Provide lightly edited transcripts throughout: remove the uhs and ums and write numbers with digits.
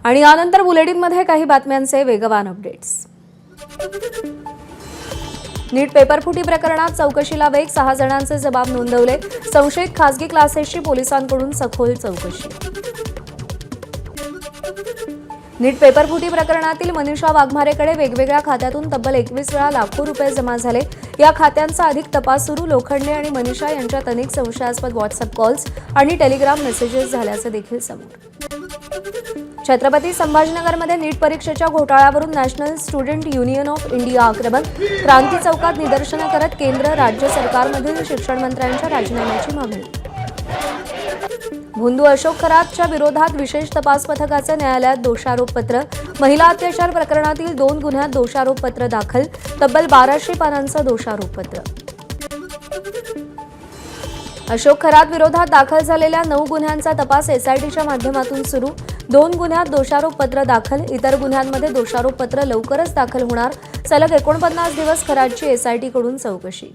आणि यानंतर बुलेटिनमध्ये काही बातम्यांचे वेगवान अपडेट्स। नीट पेपरफुटी प्रकरणात चौकशीला वेग, 6 जणांचे जबाब नोंदवले। संशयित खासगी क्लासेसची पोलिसांकडून सखोल चौकशी। नीट पेपरफुटी प्रकरणातील मनीषा वाघमारेकडे वेगवेगळ्या खात्यातून तब्बल 21 वेळा लाखो रुपये जमा झाले। या खात्यांचा अधिक तपास सुरू। लोखंडे आणि मनीषा यांच्यात अनेक संशयास्पद व्हॉट्सअप कॉल्स आणि टेलिग्राम मेसेजेस झाल्याचे देखील समोर। छत्रपती संभाजीनगरमध्ये नीट परीक्षेच्या घोटाळ्यावरून national student union of India आक्रमक। क्रांती चौकात निदर्शनं करत केंद्र राज्य सरकारमधील शिक्षण मंत्र्यांच्या राजीनाम्याची मागणी। भोंदू अशोक खरातच्या विरोधात विशेष तपास पथकाचे न्यायालयात दोषारोपपत्र। महिला अत्याचार प्रकरणातील 2 गुन्ह्यात दोषारोपपत्र दाखल। तब्बल 1200 पानांचं दोषारोपपत्र। अशोक खरात विरोधात दाखल झालेल्या 9 गुन्ह्यांचा तपास एसआयटीच्या माध्यमातून सुरू। 2 गुन्ह्यात दोषारोपपत्र दाखल। इतर गुन्ह्यांमध्ये दोषारोपपत्र लवकरच दाखल होणार। सलग 49 दिवस खरातची एसआयटीकडून चौकशी।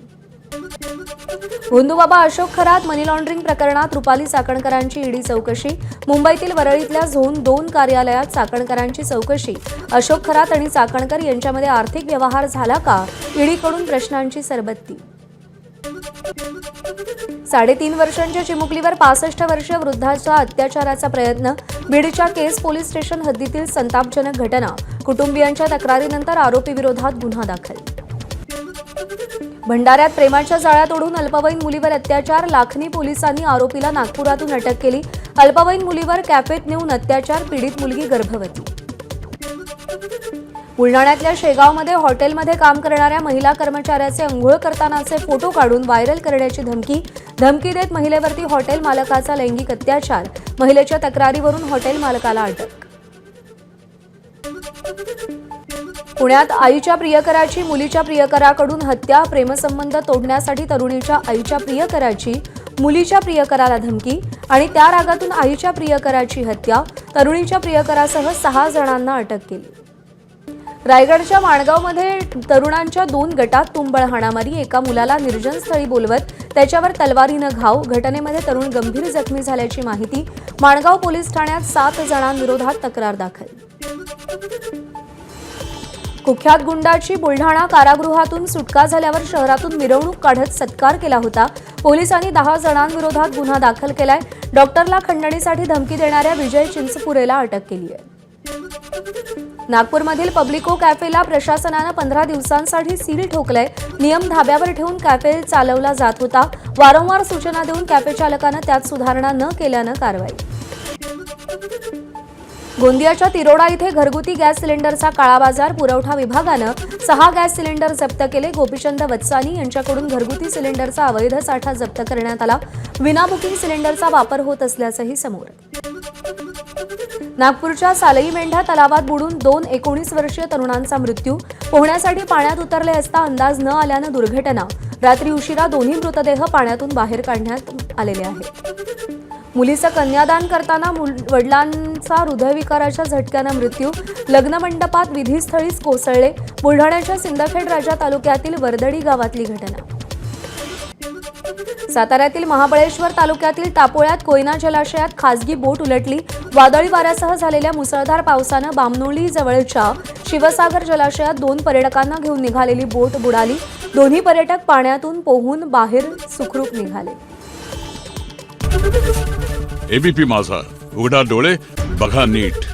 भोंदूबाबा अशोक खरात मनी लॉन्ड्रिंग प्रकरणात रुपाली चाकणकरांची ईडी चौकशी। मुंबईतील वरळीतल्या झोन 2 कार्यालयात चाकणकरांची चौकशी। अशोक खरात आणि चाकणकर यांच्यामध्ये आर्थिक व्यवहार झाला का? ईडीकडून प्रश्नांची सरबत्ती। 3.5 वर्षांच्या चिमुकलीवर 65 वर्षीय वृद्धाच्या अत्याचाराचा प्रयत्न। बीडच्या केस पोलीस स्टेशन हद्दीतील संतापजनक घटना। कुटुंबियांच्या तक्रारीनंतर आरोपी विरोधात गुन्हा दाखल। भंडाऱ्यात प्रेमाच्या जाळ्यात ओढून अल्पवयीन मुलीवर अत्याचार। लाखनी पोलिसांनी आरोपीला नागपुरातून अटक केली। अल्पवयीन मुलीवर कॅफेत नेऊन अत्याचार। पीडित मुलगी गर्भवती। बुलढाण्यातल्या शेगावमध्ये हॉटेलमध्ये काम करणाऱ्या महिला कर्मचाऱ्याचे अंघोळ करतानाचे फोटो काढून व्हायरल करण्याची धमकी। धमकी देत महिलेवरती हॉटेल मालकाचा लैंगिक अत्याचार। महिलेच्या तक्रारीवरून हॉटेल मालकाला अटक। पुण्यात आईच्या प्रियकराची मुलीच्या प्रियकराकडून हत्या। प्रेमसंबंध तोडण्यासाठी तरुणीच्या आईच्या प्रियकराची मुलीच्या प्रियकराला धमकी आणि त्या रागातून आईच्या प्रियकराची हत्या। तरुणीच्या प्रियकरासह 6 जणांना अटक केली। रायगडच्या माणगावमध्ये तरुणांच्या 2 गटात तुंबळ हाणामारी। एका मुलाला निर्जन स्थळी बोलवत त्याच्यावर तलवारीनं घाव। घटनेमध्ये तरुण गंभीर जखमी झाल्याची माहिती। माणगाव पोलीस ठाण्यात 7 जणांविरोधात तक्रार दाखल। कुख्यात गुंडाची बुलढाणा कारागृहातून सुटका झाल्यावर शहरातून मिरवणूक काढत सत्कार केला होता। पोलिसांनी 10 जणांविरोधात गुन्हा दाखल केलाय। डॉक्टरला खंडणीसाठी धमकी देणाऱ्या विजय चिंचपुरेला अटक केली आहे। नागपूरमधील पब्लिको कॅफेला प्रशासनानं 15 दिवसांसाठी सील ठोकलंय। नियम धाब्यावर ठेवून कॅफे चालवला जात होता। वारंवार सूचना देऊन कॅफे चालकानं त्यात सुधारणा न केल्यानं कारवाई। गोंदियाच्या तिरोडा इथे घरगुती गॅस सिलेंडरचा काळा बाजार। पुरवठा विभागानं 6 गॅस सिलेंडर जप्त केले। गोपीचंद वत्सानी यांच्याकडून घरगुती सिलेंडरचा अवैध साठा जप्त करण्यात आला। विना बुकिंग सिलेंडरचा वापर होत असल्याचंही समोर। नागपूरच्या सालई मेंढा तलावात बुडून 2 19 वर्षीय तरुणांचा मृत्यू। पोहण्यासाठी पाण्यात उतरले असता अंदाज न आल्यानं दुर्घटना। रात्री उशिरा दोन्ही मृतदेह पाण्यातून बाहेर काढण्यात आलेले आहेत। मुलीचं कन्यादान करताना वडिलांचा हृदयविकाराच्या झटक्यानं मृत्यू। लग्नमंडपात विधीस्थळीच कोसळले। बुलढाण्याच्या सिंदखेड राजा तालुक्यातील वरदडी गावातली घटना। साताऱ्यातील महाबळेश्वर तालुक्यातील टापोळ्यात कोयना जलाशयात खासगी बोट उलटली। वादळी वाऱ्यासह झालेल्या मुसळधार पावसानं बामनोली जवळच्या शिवसागर जलाशयात 2 पर्यटकांना घेऊन निघालेली बोट बुडाली। दोन्ही पर्यटक पाण्यातून पोहून बाहेर सुखरूप निघाले। एबीपी माझा, उघडा डोळे बघा नीट।